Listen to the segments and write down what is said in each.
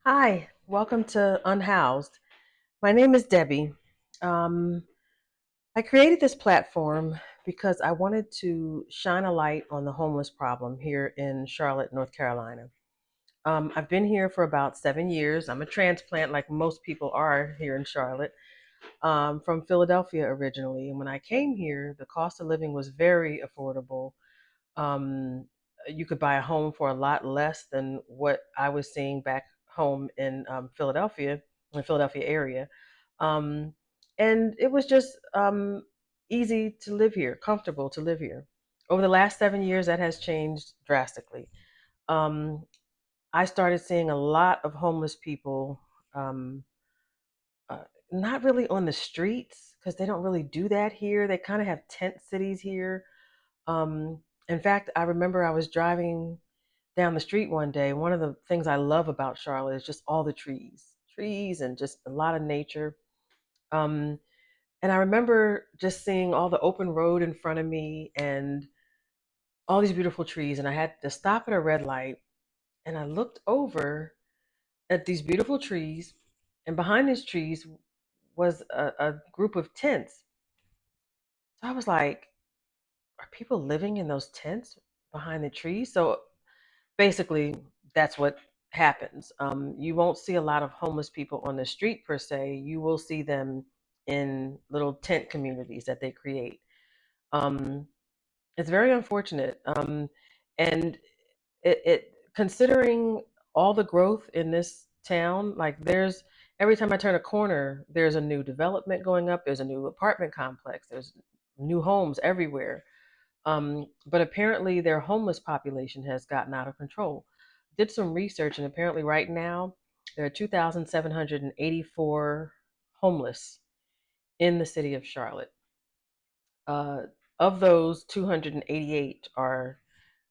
Hi, welcome to Unhoused. My name is Debbie. Um, I created this platform because I wanted to shine a light on the homeless problem here in Charlotte, North Carolina. I've been here for about 7 years. I'm a transplant, like most people are here in Charlotte, from Philadelphia originally. And when I came here, the cost of living was very affordable. um, you could buy a home for a lot less than what I was seeing back home in Philadelphia, in the Philadelphia area. Um, and it was just easy to live here, comfortable to live here. Over the last 7 years, that has changed drastically. Um, I started seeing a lot of homeless people, um, uh, not really on the streets because they don't really do that here. They kind of have tent cities here. In fact, I remember I was driving down the street one day. One of the things I love about Charlotte is just all the trees, and just a lot of nature. Um, and I remember just seeing all the open road in front of me and all these beautiful trees. And I had to stop at a red light, and I looked over at these beautiful trees, and behind these trees was a group of tents. So I was like, are people living in those tents behind the trees? So basically, that's what happens. You won't see a lot of homeless people on the street per se. You will see them in little tent communities that they create. Um, it's very unfortunate. And it considering all the growth in this town, like there's every time I turn a corner, there's a new development going up. There's a new apartment complex. There's new homes everywhere. But apparently, their homeless population has gotten out of control. Did some research, and apparently, right now, there are 2,784 homeless in the city of Charlotte. Uh, of those, 288 are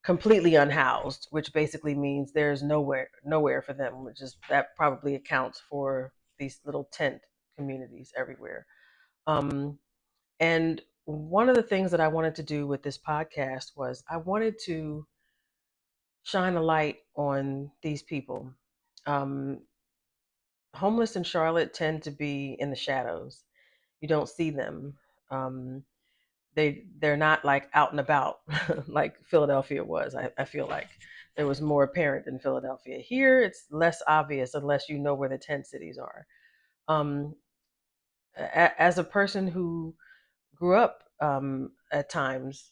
completely unhoused, which basically means there's nowhere for them, which is that probably accounts for these little tent communities everywhere. Um, and one of the things that I wanted to do with this podcast was I wanted to shine a light on these people. Um, Homeless in Charlotte tend to be in the shadows. You don't see them. Um, they're not like out and about like Philadelphia was. I feel like it was more apparent in Philadelphia. Here, it's less obvious unless you know where the tent cities are. Um, as a person who grew up at times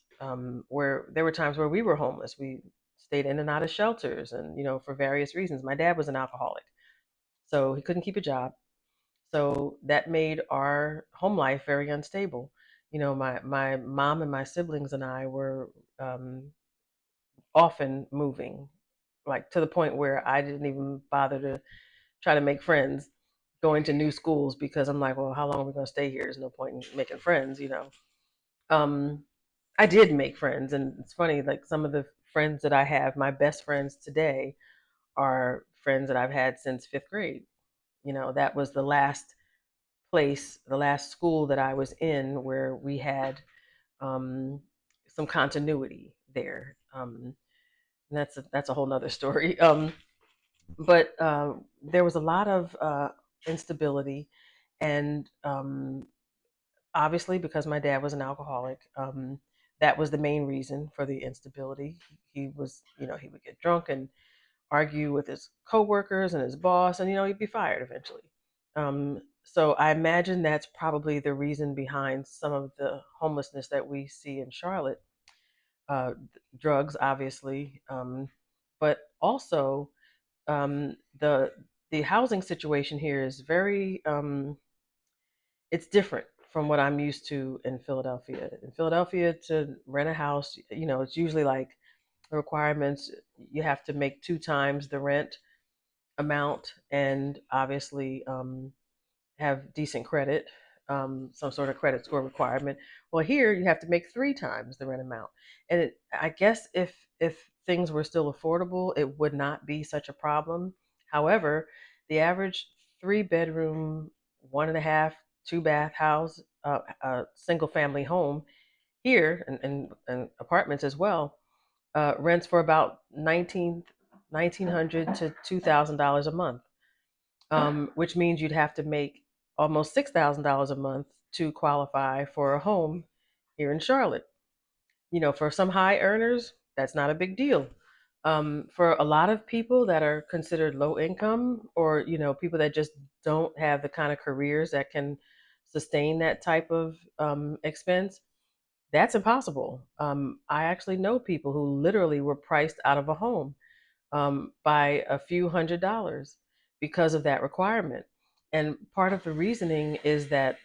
where there were times where we were homeless. We stayed in and out of shelters, and for various reasons. My dad was an alcoholic, so he couldn't keep a job. So that made our home life very unstable. My mom and my siblings and I were often moving, like to the point where I didn't even bother to try to make friends going to new schools because I'm like, well, how long are we going to stay here? There's no point in making friends. Um, I did make friends, and it's funny. Like some of the friends that I have, my best friends today, are friends that I've had since fifth grade. That was the last school that I was in where we had um, some continuity there. And that's a whole nother story. But there was a lot of instability, and obviously because my dad was an alcoholic, that was the main reason for the instability. He was, he would get drunk and argue with his coworkers and his boss, and he'd be fired eventually. So I imagine that's probably the reason behind some of the homelessness that we see in Charlotte. Drugs, obviously, but also the housing situation here is very it's different from what I'm used to in Philadelphia. In Philadelphia, to rent a house, it's usually like the requirements. You have to make two times the rent amount, and obviously have decent credit, some sort of credit score requirement. Well, here you have to make three times the rent amount, and I guess if things were still affordable, it would not be such a problem. However, the average three-bedroom, one and a half, two bath house, single family home here, and apartments as well, rents for about 1900 to $2,000 a month. which means you'd have to make almost $6,000 a month to qualify for a home here in Charlotte. For some high earners, that's not a big deal. For a lot of people that are considered low income, or people that just don't have the kind of careers that can sustain that type of expense, that's impossible. I actually know people who literally were priced out of a home by a few $100s because of that requirement. And part of the reasoning is that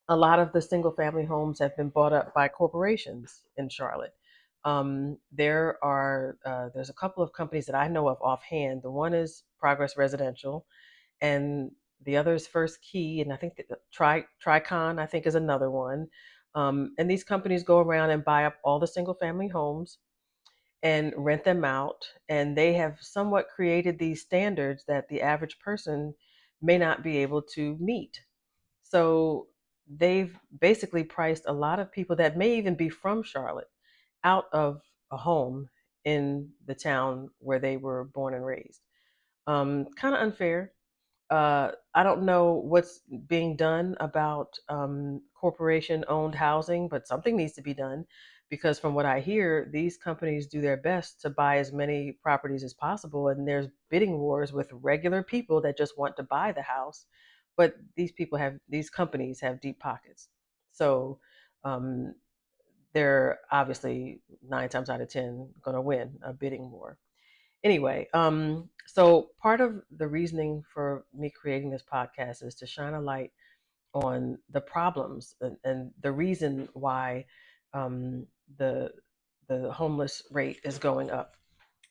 a lot of the single family homes have been bought up by corporations in Charlotte. There's a couple of companies that I know of offhand. The one is Progress Residential, and the other is First Key, and I think that Tricon, I think, is another one. And these companies go around and buy up all the single family homes and rent them out, and they have somewhat created these standards that the average person may not be able to meet. So they've basically priced a lot of people that may even be from Charlotte out of a home in the town where they were born and raised. Kind of unfair. I don't know what's being done about corporation owned housing, but something needs to be done because, from what I hear, these companies do their best to buy as many properties as possible. And there's bidding wars with regular people that just want to buy the house. But these companies have deep pockets. So um, they're obviously 9 times out of 10 going to win a bidding war. Anyway, so part of the reasoning for me creating this podcast is to shine a light on the problems and the reason why um, the the homeless rate is going up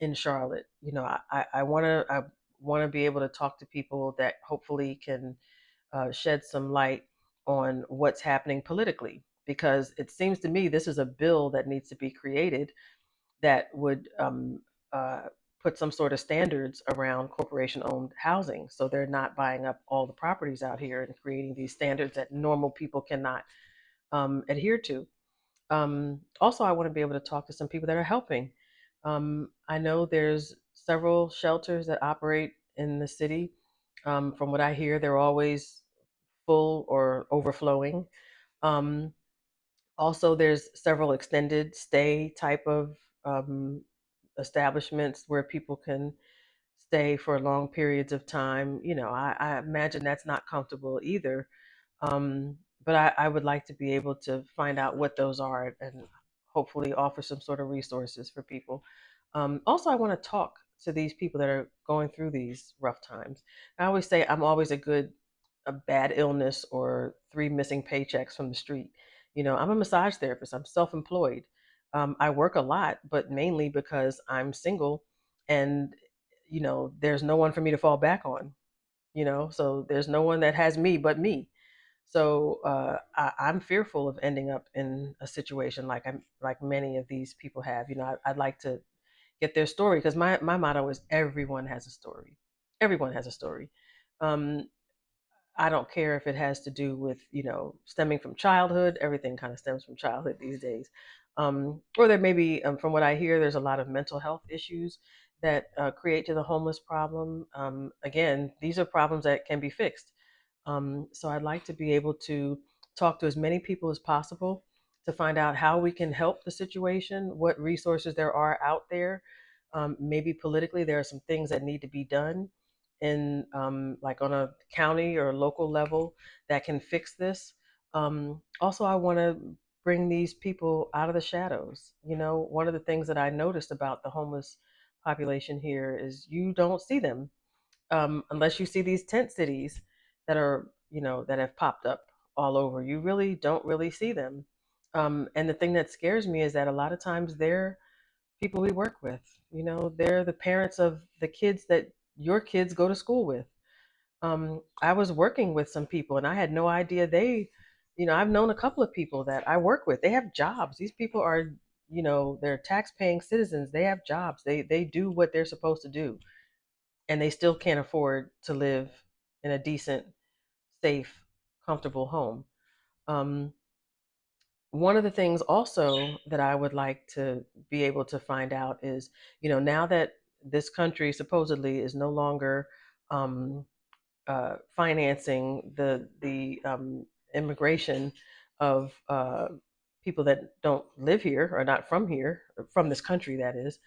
in Charlotte. I want to be able to talk to people that hopefully can shed some light on what's happening politically, because it seems to me this is a bill that needs to be created that would uh, put some sort of standards around corporation owned housing, so they're not buying up all the properties out here and creating these standards that normal people cannot adhere to. Also, I want to be able to talk to some people that are helping. I know there's several shelters that operate in the city. From what I hear, they're always full or overflowing. Um, Also, there's several extended stay type of um, establishments where people can stay for long periods of time. I imagine that's not comfortable either. But I would like to be able to find out what those are and hopefully offer some sort of resources for people. Also, I want to talk to these people that are going through these rough times. I always say I'm always a bad illness or three missing paychecks from the street. I'm a massage therapist. I'm self-employed. I work a lot, but mainly because I'm single, and there's no one for me to fall back on. So there's no one that has me but me. So I'm fearful of ending up in a situation like many of these people have. I'd like to get their story, because my motto is everyone has a story. Everyone has a story. Um, I don't care if it has to do with, stemming from childhood. Everything kind of stems from childhood these days. Or there may be, from what I hear, there's a lot of mental health issues that create to the homeless problem. Again, these are problems that can be fixed. So I'd like to be able to talk to as many people as possible to find out how we can help the situation, what resources there are out there. Maybe politically, there are some things that need to be done in like on a county or local level that can fix this. Also, I want to bring these people out of the shadows. One of the things that I noticed about the homeless population here is you don't see them unless you see these tent cities that have popped up all over. You really don't really see them. And the thing that scares me is that a lot of times they're people we work with. They're the parents of the kids that your kids go to school with. I was working with some people and I had no idea I've known a couple of people that I work with. They have jobs. These people are, they're tax paying citizens. They have jobs. They do what they're supposed to do, and they still can't afford to live in a decent, safe, comfortable home. Um, One of the things also that I would like to be able to find out is, now that this country supposedly is no longer um, financing the immigration of people that don't live here or not from here, from this country, that is.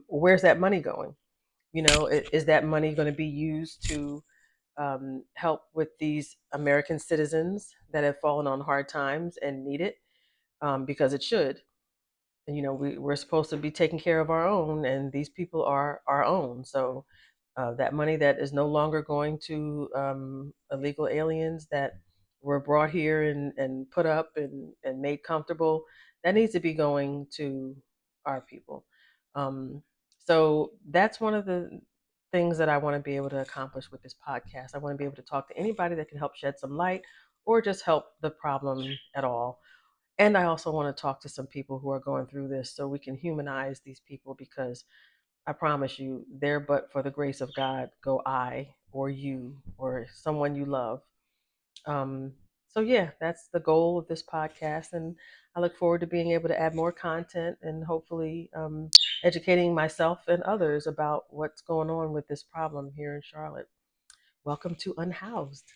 Where's that money going? Is that money going to be used to help with these American citizens that have fallen on hard times and need it? Because it should. And, we're supposed to be taking care of our own, and these people are our own. So that money that is no longer going to illegal aliens that were brought here and put up and made comfortable, that needs to be going to our people. Um, so that's one of the things that I want to be able to accomplish with this podcast. I want to be able to talk to anybody that can help shed some light or just help the problem at all. And I also want to talk to some people who are going through this so we can humanize these people, because I promise you, there but for the grace of God go I or you or someone you love. Um, so, yeah, that's the goal of this podcast. And I look forward to being able to add more content and hopefully educating myself and others about what's going on with this problem here in Charlotte. Welcome to Unhoused.